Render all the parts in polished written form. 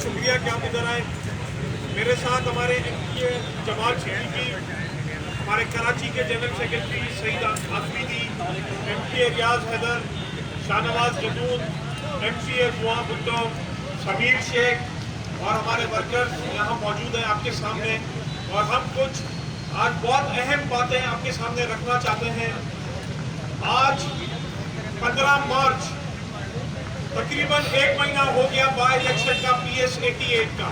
بہت شکریہ کہ آپ ادھر آئے. میرے ساتھ ہمارے MP جمال صدیقی, ہمارے کراچی کے جنرل سیکرٹری سعید آفریدی, MP ریاض حیدر, شاہ نواز جدود, MC جوان بھٹو, سمیر شیخ اور ہمارے ورکرز یہاں موجود ہیں آپ کے سامنے. اور ہم کچھ آج بہت اہم باتیں آپ کے سامنے رکھنا چاہتے ہیں. آج 15 مارچ تقریباً 1 مہینہ ہو گیا بائی الیکشن کا PS 88 کا,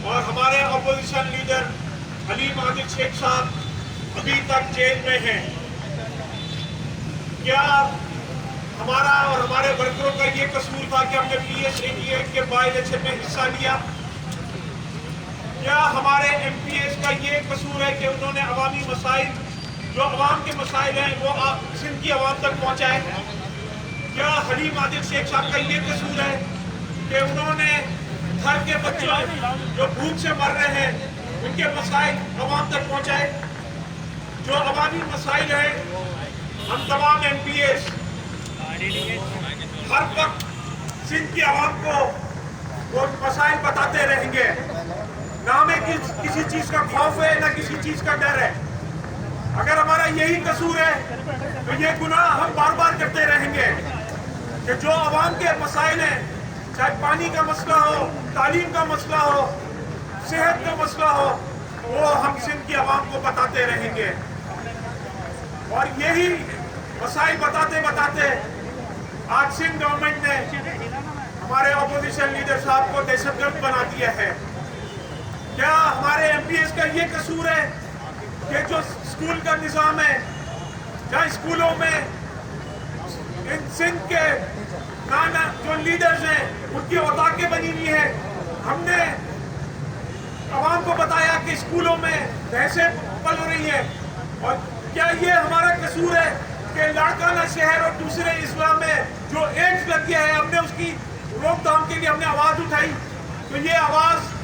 اور ہمارے اپوزیشن لیڈر حلیم عادل شیخ صاحب ابھی تک جیل میں ہیں. کیا ہمارا اور ہمارے ورکروں کا یہ قصور تھا کہ ہم نے PS 88 کے بائی الیکشن میں حصہ لیا؟ کیا ہمارے MPs کا یہ قصور ہے کہ انہوں نے عوامی مسائل, جو عوام کے مسائل ہیں, وہ سندھ کی عوام تک پہنچائے؟ کیا حلیم عادل شیخ صاحب کا یہ قصور ہے کہ انہوں نے گھر کے بچوں جو بھوک سے مر رہے ہیں ان کے مسائل عوام تک پہنچائے؟ جو عوامی مسائل ہیں, ہم تمام MPs ہر وقت سندھ کی عوام کو وہ مسائل بتاتے رہیں گے. نہ ہمیں کسی چیز کا خوف ہے, نہ کسی چیز کا ڈر ہے. اگر ہمارا یہی قصور ہے تو یہ گناہ ہم بار بار کرتے رہیں گے کہ جو عوام کے مسائل ہیں, چاہے پانی کا مسئلہ ہو, تعلیم کا مسئلہ ہو, صحت کا مسئلہ ہو, وہ ہم سندھ کی عوام کو بتاتے رہیں گے. اور یہی مسائل بتاتے بتاتے آج سندھ گورنمنٹ نے ہمارے اپوزیشن لیڈر صاحب کو دہشت گرد بنا دیا ہے. کیا ہمارے MPs کا یہ قصور ہے کہ جو اسکول کا نظام ہے, جہاں اسکولوں میں ان سندھ کے جو لیڈرز ہیں ان کی اوتاقیں بنی ہوئی ہیں, ہم نے عوام کو بتایا کہ اسکولوں میں بحثیں پل رہی ہیں؟ اور کیا یہ ہمارا قصور ہے کہ لاڑکانہ شہر اور دوسرے اضلاع میں جو ایڈز لگ گیا ہے, ہم نے اس کی روک تھام کے لیے ہم نے آواز اٹھائی؟ تو یہ آواز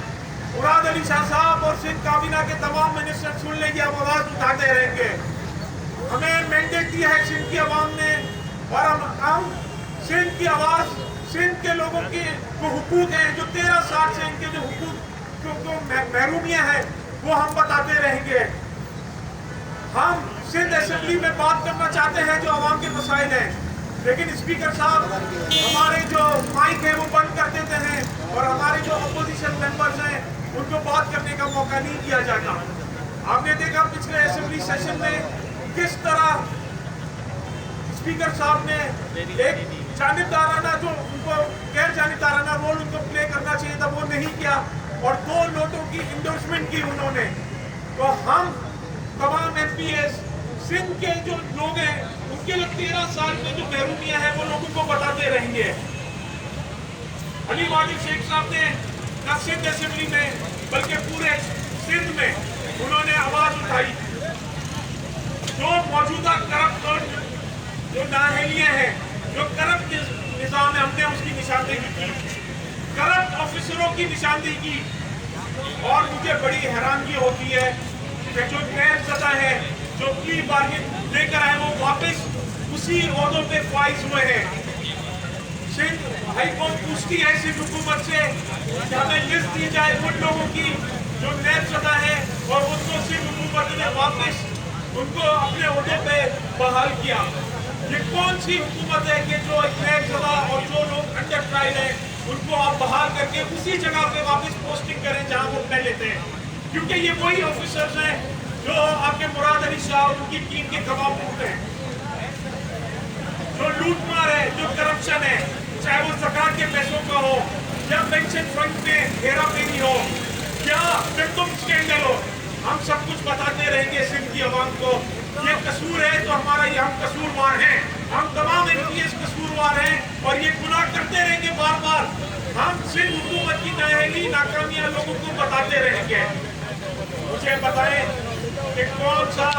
مراد علی شاہ صاحب اور سندھ کابینہ کے تمام منسٹر سن لیں گے, ہم آواز اٹھاتے رہیں گے. ہمیں مینڈیٹ دیا ہے سندھ کی عوام نے, اور ہم سندھ کی آواز, سندھ کے لوگوں کے جو حقوق ہیں, جو 13 سال سے ان کے جو حقوق جو محرومیاں ہیں, وہ ہم بتاتے رہیں گے. ہم سندھ اسمبلی میں بات کرنا چاہتے ہیں جو عوام کے مسائل ہیں, لیکن اسپیکر صاحب ہمارے جو مائک ہیں وہ بند کر دیتے ہیں, اور ہمارے جو اپوزیشن ممبرز ہیں ان کو بات کرنے کا موقع نہیں دیا جاتا. آپ نے دیکھا پچھلے اسمبلی سیشن میں کس طرح اسپیکر صاحب نے ایک جانبدارانہ, جو ان کو غیر جانبدارانہ رول ان کو پلے کرنا چاہیے تھا, وہ نہیں کیا, اور 2 نوٹوں کی انڈورسمنٹ کی انہوں نے. تو ہم تمام MPs سندھ کے جو لوگ ہیں ان کے لیے 13 سال میں جو محرومیاں ہیں وہ لوگوں کو بتاتے رہیں گے. حلیم عادل شیخ صاحب نے نہ سندھ اسمبلی میں بلکہ پورے سندھ میں انہوں نے آواز اٹھائی. جو موجودہ کرپٹ اور جو نااہلیاں ہیں, جو کرپٹ نظام ہے, ہم نے اس کی نشاندہی کی, کرپٹ آفیسروں کی نشاندہی کی. اور مجھے بڑی حیرانگی ہوتی ہے کہ جو نیب زدہ ہے, جو پلی بارگن لے کر آئے, وہ واپس اسی عہدوں پہ فائز ہوئے ہیں. سندھ ہائی کورٹ پوچھتی ہے سندھ حکومت سے کہ ہمیں لسٹ دی جائے ان لوگوں کی جو نیب زدہ ہیں, اور ان کو سندھ حکومت نے واپس ان کو اپنے عہدوں پہ بحال کیا. یہ کون سی حکومت ہے کہ جو نیب زدہ اور جو لوگ انڈر ٹرائل ہیں ان کو آپ بحال کر کے اسی جگہ پہ واپس پوسٹنگ کریں جہاں وہ پہلے تھے؟ کیونکہ یہ وہی آفیسرز ہیں جو آپ کے مراد علی شاہ اور ان کی ٹیم کے گواہ ہیں, جو لوٹ مار ہے, جو کرپشن ہے, چاہے وہ زکات کے پیسوں کا ہو, یا پینشن فنڈ میں ہیرا پھیری ہو, یا تم اسکینڈل ہو. ہم سب کچھ بتاتے رہیں گے سندھ کی عوام کو. یہ قصور ہے تو ہمارا یہ, ہم قصوروار ہیں, ہم تمام MPs قصوروار ہیں, اور یہ گناہ کرتے رہیں گے بار بار. ہم سندھ حکومت کی نااہلی, ناکامیاں لوگوں کو بتاتے رہیں گے. مجھے بتائیں کہ کون سا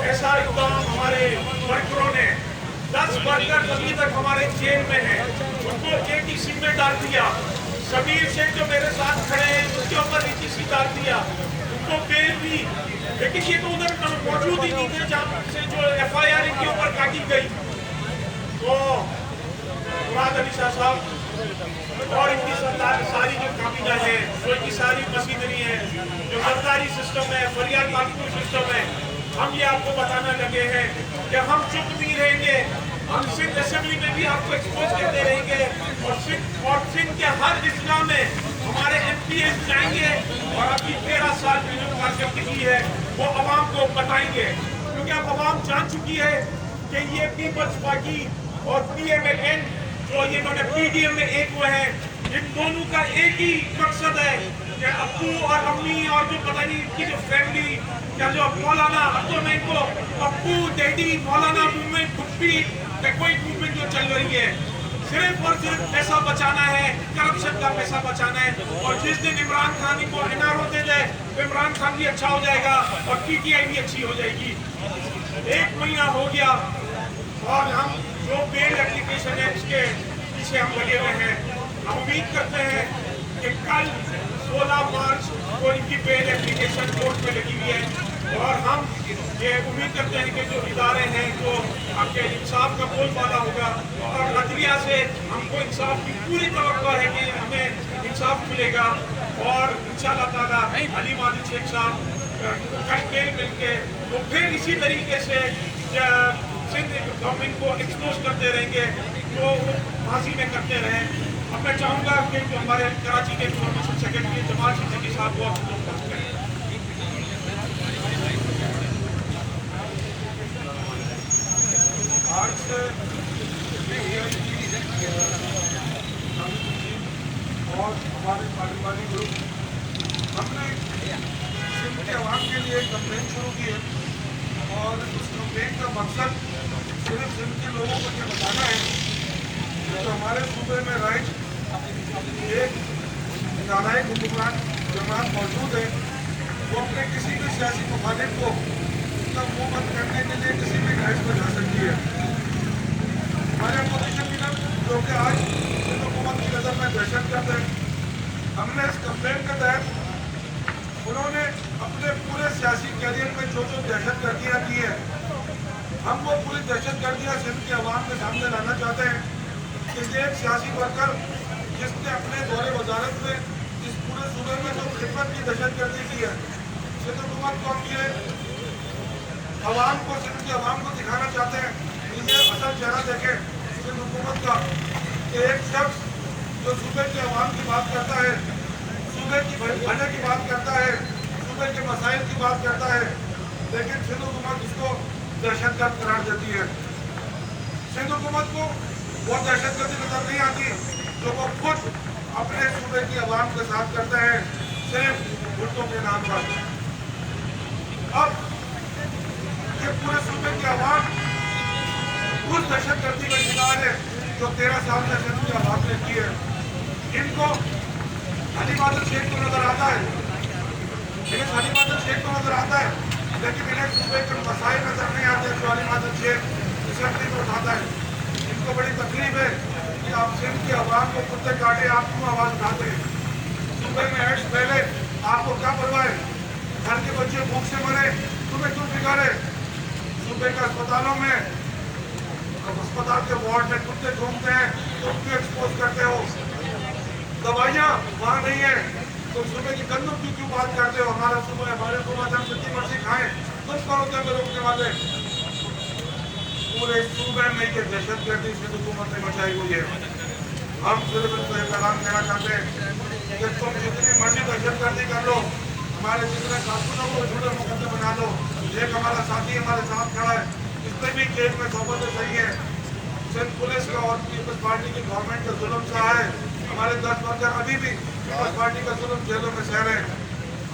ایسا اقدام ہمارے ورکروں نے, 10 ورکر ابھی تک ہمارے جیل میں ہیں, ان کو ATC میں ڈال دیا. سمیر شیخ جو میرے ساتھ کھڑے ہیں اس کے اوپر ATC ڈال دیا, ان کو بیل دی, لیکن یہ تو ادھر موجود ہی نہیں تھے جہاں سے جو FIR ان کے اوپر کاٹی گئی. تو مراد علی شاہ صاحب اور ان کی ساری جو کابینہ ہے، جو ان کی ساری مشینری ہے، جو غداری سسٹم ہے، فریاد کانپور سسٹم ہے، ہم یہ آپ کو بتانا لگے ہیں کہ ہم چپ نہیں رہیں گے. ہم سندھ اسمبلی میں بھی آپ کو ایکسپوز کرتے رہیں گے اور سندھ کے ہر اضلاع میں ہمارے ایم پی ایس جائیں گے اور اپنی 13 سال کی جو کارکردگی ہے وہ عوام کو بتائیں گے. کیونکہ اب عوام جان چکی ہے کہ یہ پیپلز پارٹی اور پی ایم ایل این جو انہوں نے پی ڈی ایم میں ایک ہوئے ہیں، ان دونوں کا ایک ہی مقصد ہے کہ ابو اور امی اور جو پتہ نہیں ان کی جو فیملی یا جو مولانا، اب تو میں ان کو ابو ڈیڈی مولانا موومنٹ پھپھی کہ کوئی موومنٹ جو چل رہی ہے، صرف اور صرف پیسہ بچانا ہے، کرپشن کا پیسہ بچانا ہے. اور جس دن عمران خان کو انار ہوتے جائے تو عمران خان بھی اچھا ہو جائے گا اور پی ٹی آئی بھی اچھی ہو جائے گی. 1 مہینہ ہو گیا اور ہم جو بیل اپلیکیشن ہے اس کے پیچھے ہم لگے ہوئے ہیں. ہم امید کرتے ہیں کہ کل 16 مارچ کو ان کی بیل اپلیکیشن کورٹ میں لگی ہوئی ہے اور ہم یہ امید کرتے ہیں کہ جو ادارے ہیں جو آپ کے انصاف کا بول بالا ہوگا اور عدلیہ سے ہم کو انصاف کی پوری توقع ہے کہ ہمیں انصاف ملے گا. اور انشاءاللہ تعالی علی ماجد شیخ صاحب کل بیل مل کے وہ پھر اسی طریقے سے سندھ گورنمنٹ کو ایکسپوز کرتے رہیں گے جو وہ ماضی میں کرتے رہے. اب میں چاہوں گا کہ جو ہمارے کراچی کے انفارمیشن سیکرٹری جمال صدیقی صاحب کو آپ کریں. آج سے اور ہمارے پارلیمانی گروپ ہم نے سندھ کے عوام کے لیے ایک کمپین شروع کی ہے اور اس کمپین کا مقصد صرف سندھ کے لوگوں کو یہ بتانا ہے کہ جو ہمارے صوبے میں رائج ایک نالائق حکمران جماعت موجود ہے وہ اپنے کسی بھی سیاسی مخالف کو اس کا منہ بند کرنے کے لیے کسی بھی گائز بنا سکتی ہے. ہمارے اپوزیشن لیڈر جو کہ آج سندھ حکومت کی نظر میں دہشت گرد ہے، ہم نے اس کمپین کے تحت انہوں نے اپنے پورے سیاسی کیریئر میں جو دہشت گردیاں کی ہیں، ہم وہ پوری دہشت گردیاں سندھ کے عوام کے سامنے لانا چاہتے ہیں کہ یہ ایک سیاسی ورکر جس نے اپنے دور وزارت میں اس پورے صوبے میں جو خدمت کی دہشت گردی کی ہے، سندھ حکومت کو ہم یہ عوام کو سندھ کے عوام کو دکھانا چاہتے ہیں کہ یہ اصل چہرہ دیکھیں سندھ حکومت کا کہ ایک شخص جو صوبے کے عوام کی بات کرتا ہے، صوبے کی بھلے کی بات کرتا ہے، صوبے کے مسائل کی بات کرتا ہے، لیکن سندھ حکومت اس کو دہشت گرد قرار دیتی ہے. سندھ حکومت کو وہ دہشت گردی نظر نہیں آتی جو وہ خود اپنے صوبے کی عوام کے ساتھ کرتے ہیں صرف ووٹوں کے نام پر. اب یہ پورے صوبے کی عوام اس دہشت گردی کا شکار ہے جو 13 سال سے سندھ کی عوام نے کی ہے. ان کو علی ماجد شیخ کو نظر آتا ہے، انہیں علی ماجد شیخ کو نظر آتا ہے، لیکن انہیں صوبے کے مسائل نظر نہیں آتے جو علی ماجد شیخ اسمبلی میں اٹھاتا ہے. ان کو بڑی تکلیف ہے کہ آپ سندھ کی عوام کو کتے کاٹے، آپ کیوں آواز اٹھاتے ہیں؟ صوبے میں ایڈس پہلے آپ کو کیا پرواہ ہے؟ گھر کے بچے بھوک سے مرے، تمہیں کیوں بگاڑے؟ صوبے کے اسپتالوں میں اسپتال کے وارڈ میں کتے گھومتے ہیں، تم کیوں ایکسپوز کرتے ہو؟ دوائیاں وہاں نہیں ہیں، تم صوبے کی گندم کی کیوں بات کرتے ہو؟ ہمارا صوبہ ہمارے حکومت ہم جتنی مرضی کھائیں، تم کون ہوتے ہیں روکنے والے؟ پورے صوبے میں یہ دہشت گردی سندھ حکومت نے مچائی ہوئی ہے. ہم صرف ان کو یہ پیغام دینا چاہتے ہیں کہ تم جتنی مرضی دہشت گردی کر لو، ہمارے جتنے کارکنوں کو جھوٹے مقدمے بنا لو. ایک ہمارا ساتھی ہمارے ساتھ کھڑا ہے، اس نے بھی جیل میں صحبتیں صحیح ہے. سندھ پولیس کا اور پیپلز پارٹی کی گورنمنٹ کا ظلم سہا ہے. ہمارے 10 ورکر ابھی بھی پیپلز پارٹی کا ظلم جیلوں میں سہ رہے ہیں.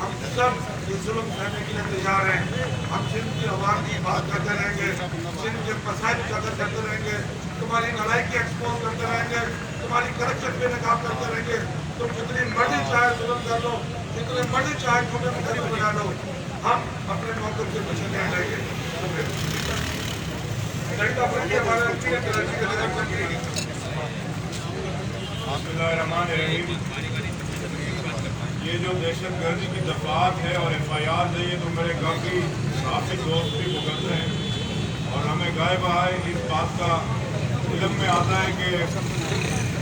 ہم سب یہ ظلم سہنے کے لیے تیار ہیں. ہم سندھ کی عوام کی بات کرتے رہیں گے، سندھ کے مسائل اجاگر کرتے رہیں گے، تمہاری نالائکی ایکسپوز کرتے رہیں گے، تمہاری کرپشن بے نقاب کرتے رہیں گے. تم جتنی مرضی چاہے ظلم کر لو، جتنے مرضی چاہے چھوٹے میں غریب بنا لو، ہم اپنے موقف سے پیچھے نہیں ہٹیں گے. بسم اللہ الرحمن الرحیم. یہ جو دہشت گردی کی دفعات ہے اور ایف آئی آر ہے، یہ تو میرے کافی کافی دوست بھی بھگت ہیں اور ہمیں گائے بہائے اس بات کا علم میں آتا ہے کہ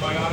FIR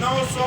900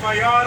FIR